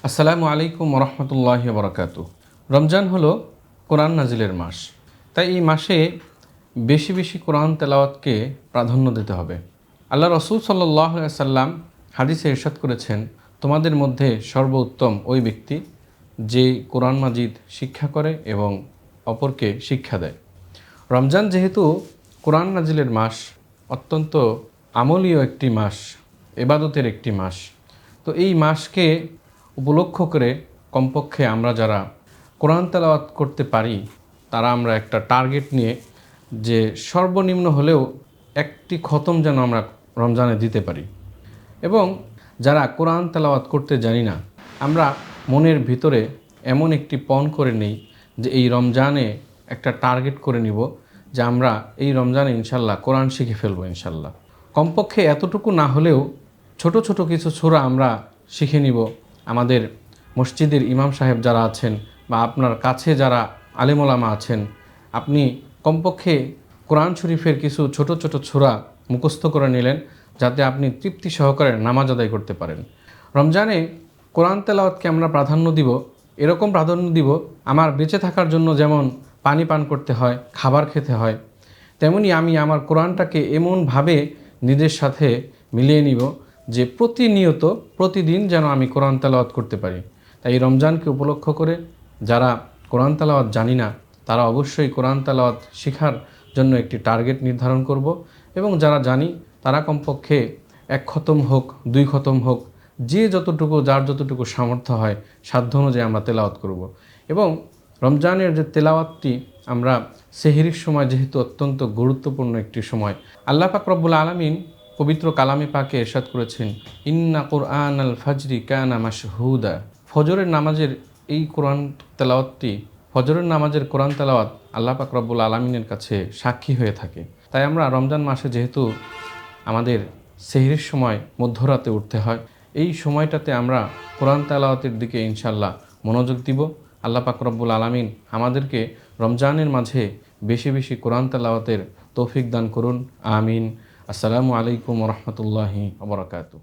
আসসালামু আলাইকুম রহমতুল্লাহি ওয়া বারাকাতুহু। রমজান হলো কোরআন নাজিলের মাস। তাই এই মাসে বেশি বেশি কোরআন তেলাওয়াতকে প্রাধান্য দিতে হবে। আল্লাহ রসুল সাল্লাল্লাহু আলাইহি সাল্লাম হাদিসে ইরশাদ করেছেন, তোমাদের মধ্যে সর্বোত্তম ওই ব্যক্তি যে কোরআন মাজিদ শিক্ষা করে এবং অপরকে শিক্ষা দেয়। রমজান যেহেতু কোরআন নাজিলের মাস, অত্যন্ত আমলীয় একটি মাস, ইবাদতের একটি মাস, তো এই মাসকে উপলক্ষ করে কমপক্ষে আমরা যারা কোরআন তেলাওয়াত করতে পারি তারা আমরা একটা টার্গেট নিয়ে যে সর্বনিম্ন হলেও একটি খতম যেন আমরা রমজানে দিতে পারি। এবং যারা কোরআন তেলাওয়াত করতে জানি না, আমরা মনের ভিতরে এমন একটি পণ করে নেই যে এই রমজানে একটা টার্গেট করে নিব যে আমরা এই রমজানে ইনশাল্লাহ কোরআন শিখে ফেলবো ইনশাল্লাহ। কমপক্ষে এতটুকু না হলেও ছোট ছোট কিছু সূরা আমরা শিখে নিব। আমাদের মসজিদের ইমাম সাহেব যারা আছেন বা আপনার কাছে যারা আলেম ওলামা আছেন, আপনি কমপক্ষে কোরআন শরীফের কিছু ছোট ছোট সূরা মুখস্থ করে নিলেন যাতে আপনি তৃপ্তি সহকারে নামাজ আদায় করতে পারেন। রমজানে কোরআন তেলাওয়াতকে আমরা প্রাধান্য দিব, এরকম প্রাধান্য দিব আমার বেঁচে থাকার জন্য যেমন পানি পান করতে হয়, খাবার খেতে হয়, তেমনি আমি আমার কোরআনটাকে এমনভাবে নিজের সাথে মিলিয়ে নিব যে প্রতিনিয়ত প্রতিদিন যেন আমি কোরআন তেলাওয়াত করতে পারি। তাই এই রমজানকে উপলক্ষ করে যারা কোরআন তেলাওয়াত জানি না তারা অবশ্যই কোরআন তেলাওয়াত শেখার জন্য একটি টার্গেট নির্ধারণ করব, এবং যারা জানি তারা কমপক্ষে 1 খতম হোক 2 খতম হোক, যে যতটুকু যার যতটুকু সামর্থ্য হয় সাধ্য অনুযায়ী আমরা তেলাওয়াত করব। এবং রমজানের যে তেলাওয়াতটি আমরা সেহরির সময় যেহেতু অত্যন্ত গুরুত্বপূর্ণ একটি সময়, আল্লাহ পাক রব্বুল আলামিন পবিত্র কালামে পাকে ইরশাদ করেছেন, ইন্না কুরআন আল ফাজরি কানা মাশহুদা। ফজরের নামাজের এই কোরআন তেলাওয়াতটি, ফজরের নামাজের কোরআন তেলাওয়াত আল্লাহ পাক রব্বুল আলামিনের কাছে সাক্ষী হয়ে থাকে। তাই আমরা রমজান মাসে যেহেতু আমাদের সেহরির সময় মধ্যরাতে উঠতে হয়, এই সময়টাতে আমরা কোরআন তেলাওয়াতের দিকে ইনশাল্লাহ মনোযোগ দিব। আল্লাহ পাক রব্বুল আলামিন আমাদেরকে রমজানের মাঝে বেশি বেশি কোরআন তেলাওয়াতের তৌফিক দান করুন, আমিন। আসসালামু আলাইকুম রহমতুল্লাহি ওয়া বারাকাতুহু।